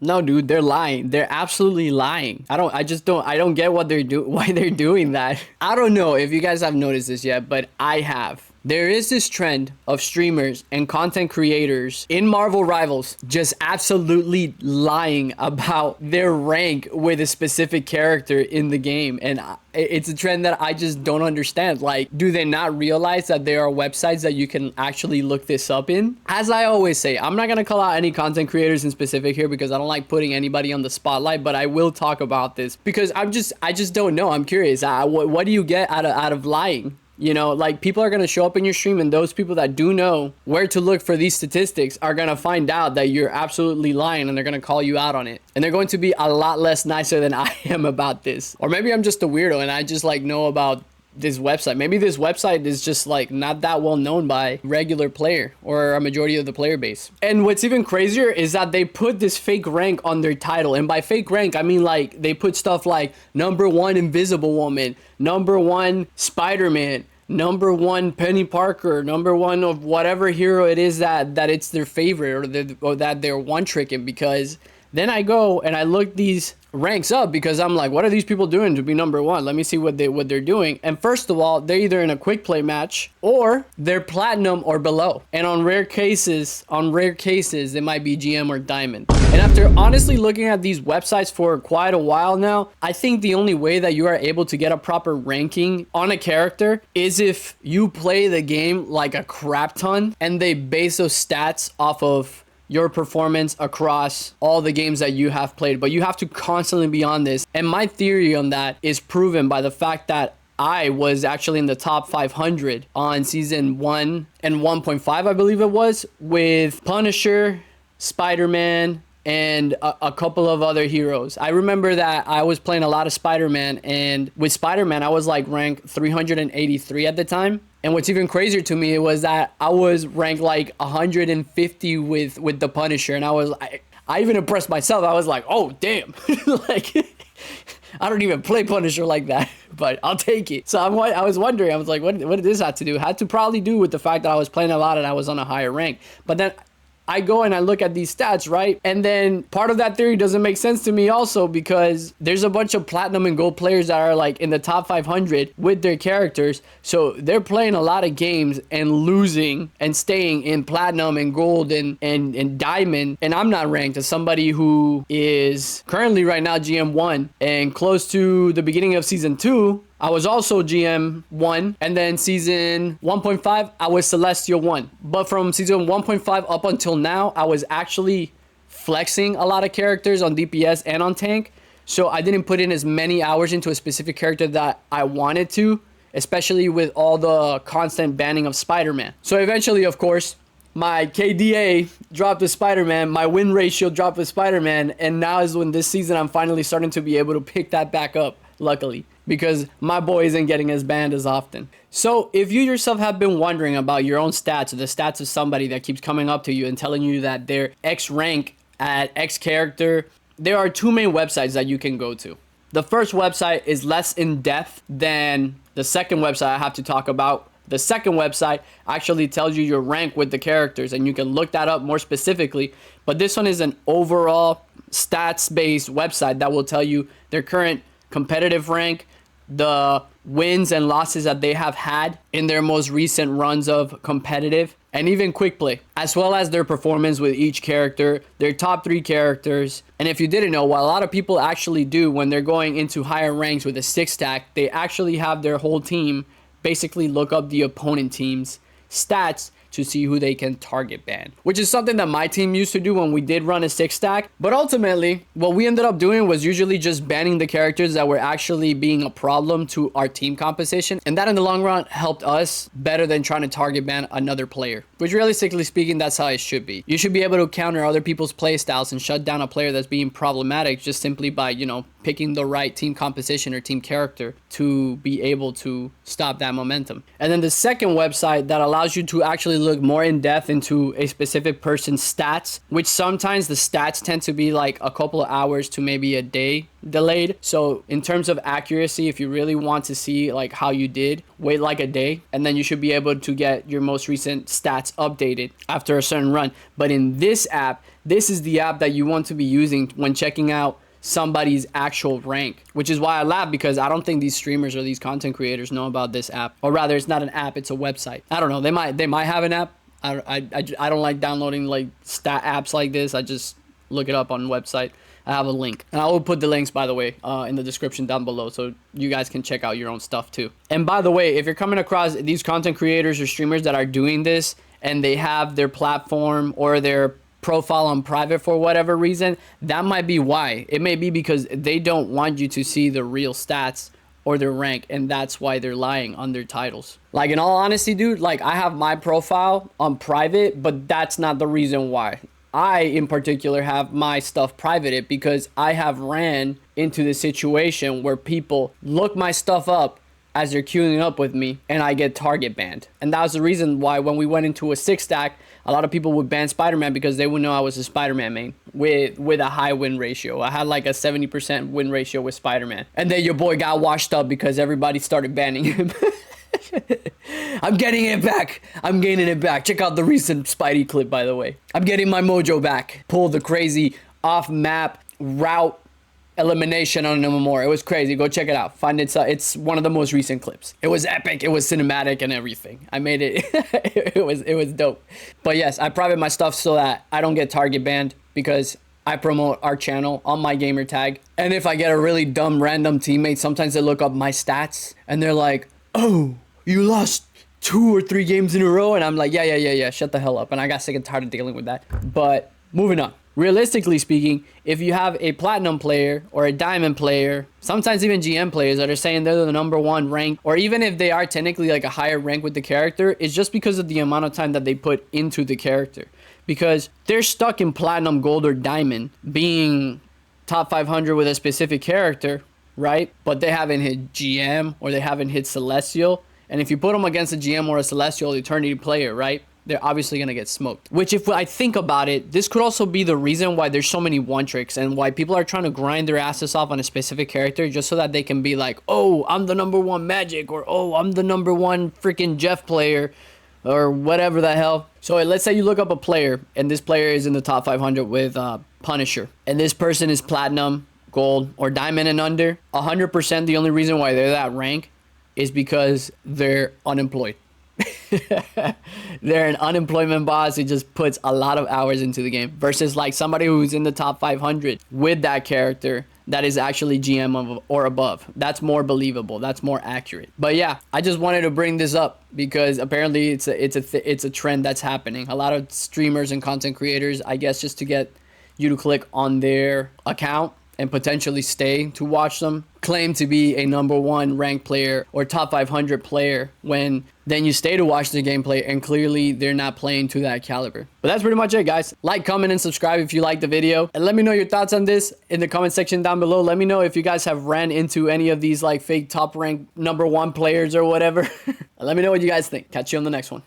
No, dude, they're lying. They're absolutely lying. I don't get what why they're doing that. I don't know if you guys have noticed this yet, but I have. There is this trend of streamers and content creators in Marvel Rivals just absolutely lying about their rank with a specific character in the game. And it's a trend that I just don't understand. Like, do they not realize that there are websites that you can actually look this up in? As I always say, I'm not going to call out any content creators in specific here because I don't like putting anybody on the spotlight, but I will talk about this because I just don't know. I'm curious. What do you get out of lying? You know, like, people are going to show up in your stream, and those people that do know where to look for these statistics are going to find out that you're absolutely lying, and they're going to call you out on it. And they're going to be a lot less nicer than I am about this. Or maybe I'm just a weirdo and I just like know about this website. Maybe this website is just like not that well known by regular player or a majority of the player base. And what's even crazier is that they put this fake rank on their title. And by fake rank, I mean like they put stuff like #1 Invisible Woman, #1 Spider-Man, #1 Penny Parker, #1 of whatever hero it is that it's their favorite or that they're one tricking. Because then I go and I look these ranks up because I'm like, what are these people doing to be #1? Let me see what they're doing. And first of all, they're either in a quick play match or they're platinum or below. And on rare cases, they might be GM or diamond. And after honestly looking at these websites for quite a while now, I think the only way that you are able to get a proper ranking on a character is if you play the game like a crap ton and they base those stats off of your performance across all the games that you have played. But you have to constantly be on this. And my theory on that is proven by the fact that I was actually in the top 500 on season 1 and 1.5, I believe it was, with Punisher, Spider-Man, and a couple of other heroes. I remember that I was playing a lot of Spider-Man, and with Spider-Man, I was like ranked 383 at the time. And what's even crazier to me was that I was ranked like 150 with the Punisher, and I even impressed myself. I was like, oh damn, like I don't even play Punisher like that, but I'll take it. So I was wondering, I was like, what did this have to do? It had to probably do with the fact that I was playing a lot and I was on a higher rank. But then I go and I look at these stats, right? And then part of that theory doesn't make sense to me also because there's a bunch of platinum and gold players that are like in the top 500 with their characters. So they're playing a lot of games and losing and staying in platinum and gold and diamond. And I'm not ranked as somebody who is currently right now GM1 and close to the beginning of season 2. I was also GM 1, and then season 1.5, I was Celestial 1. But from season 1.5 up until now, I was actually flexing a lot of characters on DPS and on tank. So I didn't put in as many hours into a specific character that I wanted to, especially with all the constant banning of Spider-Man. So eventually, of course, my KDA dropped with Spider-Man, my win ratio dropped with Spider-Man, and now is when this season I'm finally starting to be able to pick that back up, luckily, because my boy isn't getting as banned as often. So if you yourself have been wondering about your own stats or the stats of somebody that keeps coming up to you and telling you that they're X rank at X character, there are two main websites that you can go to. The first website is less in depth than the second website I have to talk about. The second website actually tells you your rank with the characters, and you can look that up more specifically. But this one is an overall stats-based website that will tell you their current competitive rank, the wins and losses that they have had in their most recent runs of competitive, and even quick play, as well as their performance with each character, their top 3 characters. And if you didn't know, what a lot of people actually do when they're going into higher ranks with a 6-stack, they actually have their whole team basically look up the opponent team's stats to see who they can target ban, which is something that my team used to do when we did run a 6-stack. But ultimately, what we ended up doing was usually just banning the characters that were actually being a problem to our team composition. And that in the long run helped us better than trying to target ban another player, which realistically speaking, that's how it should be. You should be able to counter other people's playstyles and shut down a player that's being problematic just simply by, you know, picking the right team composition or team character to be able to stop that momentum. And then the second website that allows you to actually look more in depth into a specific person's stats, which sometimes the stats tend to be like a couple of hours to maybe a day delayed. So in terms of accuracy, if you really want to see like how you did, wait like a day, and then you should be able to get your most recent stats updated after a certain run. But in this app, this is the app that you want to be using when checking out somebody's actual rank, which is why I laugh, because I don't think these streamers or these content creators know about this app, or rather it's not an app, it's a website. I don't know, they might have an app. I don't like downloading like stat apps like this. I just look it up on website. I have a link, and I will put the links, by the way, in the description down below, so you guys can check out your own stuff too. And by the way, if you're coming across these content creators or streamers that are doing this and they have their platform or their profile on private for whatever reason, that might be why. It may be because they don't want you to see the real stats or their rank, and that's why they're lying on their titles. Like, in all honesty, dude, like, I have my profile on private, but that's not the reason why. I, in particular, have my stuff privated because I have ran into the situation where people look my stuff up as they're queuing up with me, and I get target banned. And that was the reason why when we went into a 6-stack, a lot of people would ban Spider-Man because they would know I was a Spider-Man main with a high win ratio. I had like a 70% win ratio with Spider-Man. And then your boy got washed up because everybody started banning him. I'm getting it back. I'm gaining it back. Check out the recent Spidey clip, by the way. I'm getting my mojo back. Pull the crazy off-map route elimination on no more. It was crazy. Go check it out. Find it. It's one of the most recent clips. It was epic. It was cinematic and everything. I made it. it was dope. But yes, I private my stuff so that I don't get target banned, because I promote our channel on my gamer tag. And if I get a really dumb random teammate, sometimes they look up my stats and they're like, "Oh, you lost 2 or 3 games in a row," and I'm like, yeah, shut the hell up. And I got sick and tired of dealing with that. But moving on. Realistically speaking, if you have a platinum player or a diamond player, sometimes even GM players that are saying they're the #1 rank, or even if they are technically like a higher rank with the character, it's just because of the amount of time that they put into the character. Because they're stuck in platinum, gold, or diamond, being top 500 with a specific character, right? But they haven't hit GM or they haven't hit Celestial. And if you put them against a GM or a Celestial Eternity player, right, they're obviously going to get smoked. Which, if I think about it, this could also be the reason why there's so many one-tricks and why people are trying to grind their asses off on a specific character just so that they can be like, "Oh, I'm the #1 Magic," or "Oh, I'm the #1 freaking Jeff player," or whatever the hell. So let's say you look up a player and this player is in the top 500 with Punisher, and this person is platinum, gold, or diamond and under. 100% the only reason why they're that rank is because they're unemployed. They're an unemployment boss who just puts a lot of hours into the game, versus like somebody who's in the top 500 with that character that is actually GM or above. That's more believable. That's more accurate. But yeah, I just wanted to bring this up because apparently it's a trend that's happening. A lot of streamers and content creators, I guess, just to get you to click on their account and potentially stay to watch them, claim to be a #1 ranked player or top 500 player, when then you stay to watch the gameplay and clearly they're not playing to that caliber. But that's pretty much it, guys. Like, comment, and subscribe if you like the video, and let me know your thoughts on this in the comment section down below. Let me know if you guys have ran into any of these like fake top ranked #1 players or whatever. Let me know what you guys think. Catch you on the next one.